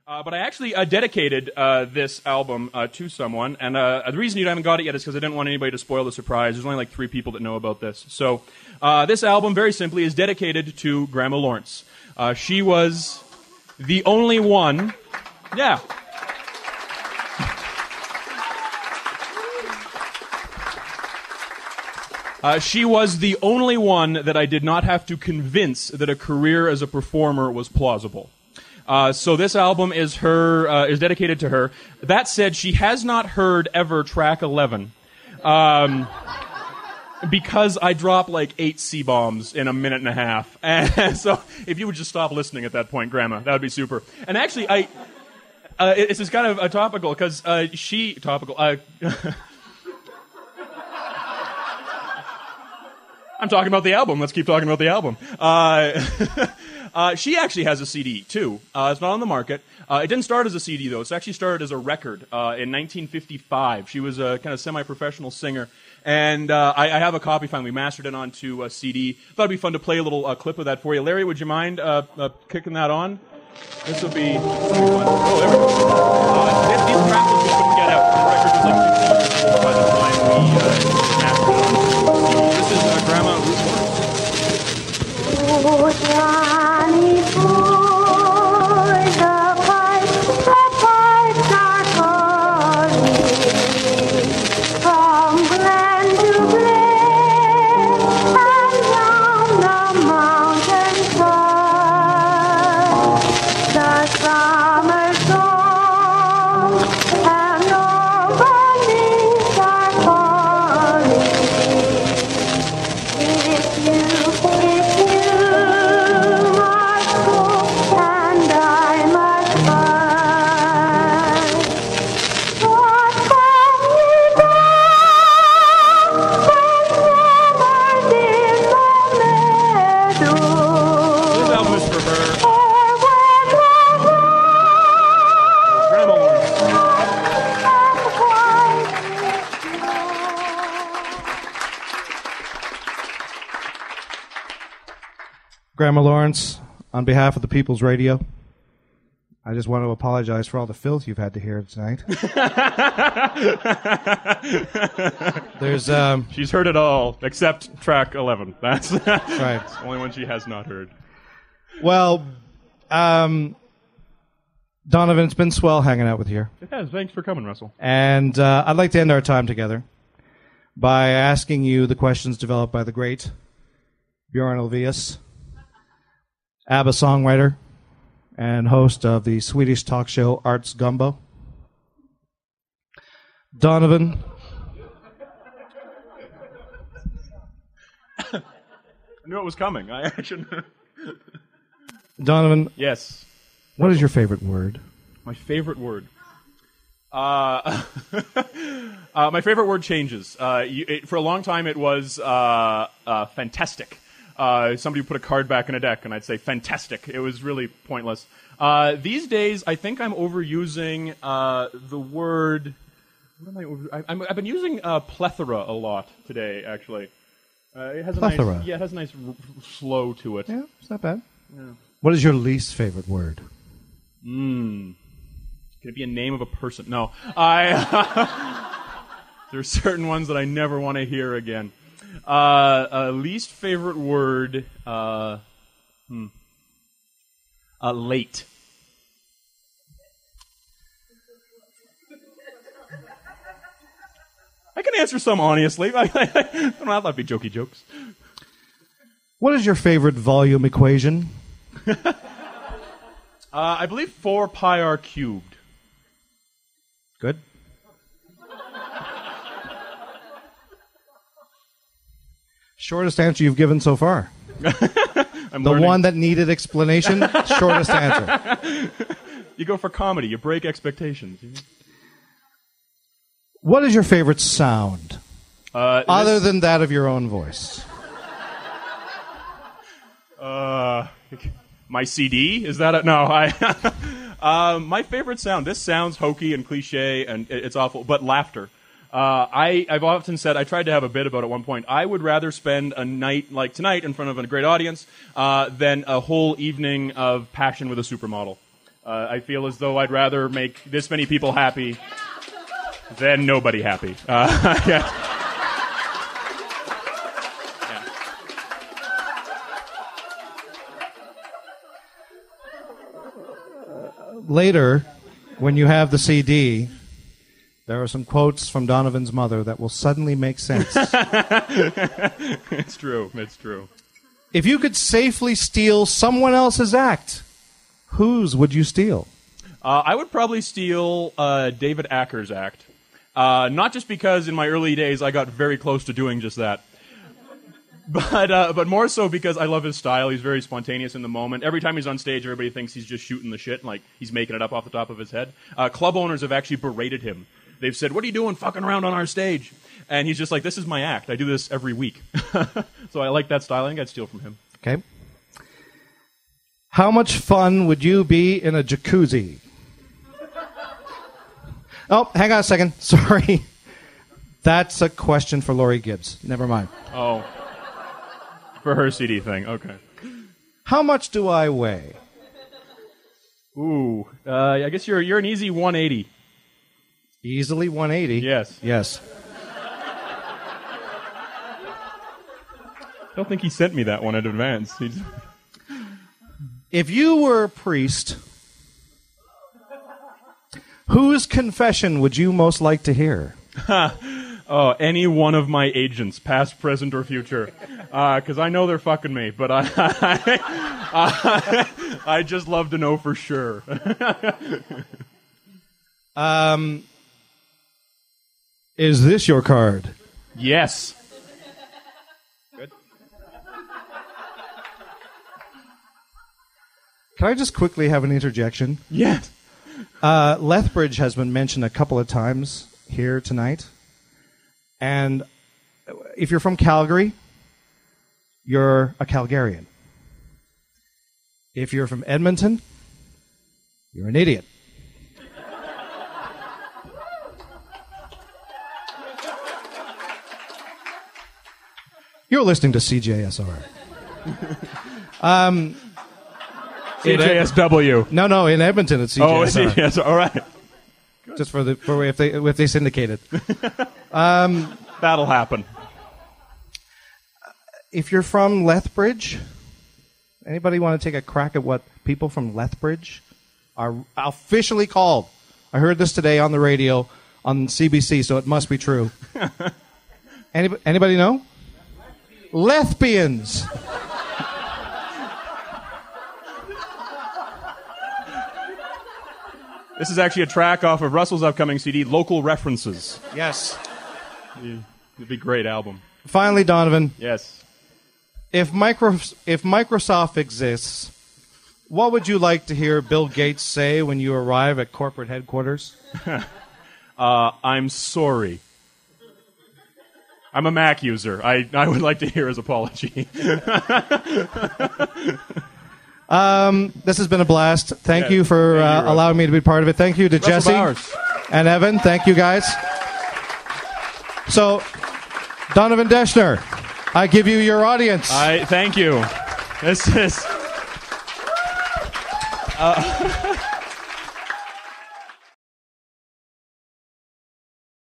But I actually dedicated this album to someone, and the reason you haven't got it yet is because I didn't want anybody to spoil the surprise. There's only like 3 people that know about this. So this album, very simply, is dedicated to Grandma Lawrence. She was the only one... Yeah. She was the only one that I did not have to convince that a career as a performer was plausible. So this album is dedicated to her. That said, she has not heard ever track 11. Because I drop like 8 C-bombs in a minute and a half. And so if you would just stop listening at that point, Grandma, that would be super. And actually, this is kind of topical, because I'm talking about the album. Let's keep talking about the album. She actually has a CD, too. It's not on the market. It didn't start as a CD, though. It's actually started as a record in 1955. She was a kind of semi-professional singer. And I have a copy finally. We mastered it onto a CD. Thought it'd be fun to play a little clip of that for you. Larry, would you mind kicking that on? This will be fun. Oh, there we go. These tracks we couldn't get out. The record was like 2 years old by the time we mastered it onto a CD. This is Grandma Lawrence. Johnny boy, the pipes are calling from glen to glen and down the mountainside. The summer song and nobodies are calling. If you Grandma Lawrence, on behalf of the People's Radio, I just want to apologize for all the filth you've had to hear tonight. She's heard it all, except track 11. That's right. The only one she has not heard. Well, Donovan, it's been swell hanging out with you. It has. Thanks for coming, Russell. And I'd like to end our time together by asking you the questions developed by the great Bjorn Ulvaeus, ABBA songwriter and host of the Swedish talk show Arts Gumbo. Donovan. I knew it was coming. Donovan. Yes. What is your favorite word? My favorite word. My favorite word changes. For a long time, it was fantastic. Somebody would put a card back in a deck, and I'd say fantastic. It was really pointless. These days, I think I'm overusing the word. What am I've been using plethora a lot today. Actually, it has plethora. It has a nice flow to it. Yeah, it's not bad. Yeah. What is your least favorite word? Can it be a name of a person? No. There's certain ones that I never want to hear again. Least favorite word, late. I can answer some honestly. I don't have to be jokey jokes. What is your favorite volume equation? I believe 4 pi r cubed. Good. Shortest answer you've given so far. The one that needed explanation, shortest answer. You go for comedy. You break expectations. What is your favorite sound? Other than that of your own voice. My CD? Is that it? No. My favorite sound. This sounds hokey and cliche, and it's awful, but laughter. I've often said, I tried to have a bit about it at one point, I would rather spend a night like tonight in front of a great audience than a whole evening of Passion with a Supermodel. I feel as though I'd rather make this many people happy than nobody happy. Yeah. Later, when you have the CD, there are some quotes from Donovan's mother that will suddenly make sense. It's true. It's true. If you could safely steal someone else's act, whose would you steal? I would probably steal David Acker's act. Not just because in my early days I got very close to doing just that, but more so because I love his style. He's very spontaneous in the moment. Every time he's on stage, everybody thinks he's just shooting the shit, and, like, he's making it up off the top of his head. Club owners have actually berated him. They've said, "What are you doing fucking around on our stage?" And he's just like, "This is my act. I do this every week." So I like that style. I think I'd steal from him. Okay. How much fun would you be in a jacuzzi? Oh, hang on a second. Sorry. That's a question for Laurie Gibbs. Never mind. Oh. For her CD thing. Okay. How much do I weigh? Ooh. I guess you're an easy 180. Easily 180? Yes. Yes. I don't think he sent me that one in advance. If you were a priest, whose confession would you most like to hear? Oh, any one of my agents, past, present, or future. Because I know they're fucking me, but I just love to know for sure. Is this your card? Yes. Good. Can I just quickly have an interjection? Yes. Lethbridge has been mentioned a couple of times here tonight. And if you're from Calgary, you're a Calgarian. If you're from Edmonton, you're an idiot. You're listening to CJSR. CJSW. No, in Edmonton it's CJSR. Oh, yes, all right. Just for if they syndicate it. That'll happen. If you're from Lethbridge, anybody want to take a crack at what people from Lethbridge are officially called? I heard this today on the radio on CBC, so it must be true. Anybody know? Lesbians. This is actually a track off of Russell's upcoming CD, Local References. Yes. It'd be a great album. Finally, Donovan. Yes. If Microsoft exists, what would you like to hear Bill Gates say when you arrive at corporate headquarters? I'm sorry. I'm a Mac user. I would like to hear his apology. This has been a blast. Thank you for allowing me to be part of it. Thank you to Jesse and Evan. Thank you, guys. So, Donovan Deschner, I give you your audience. Thank you. This is...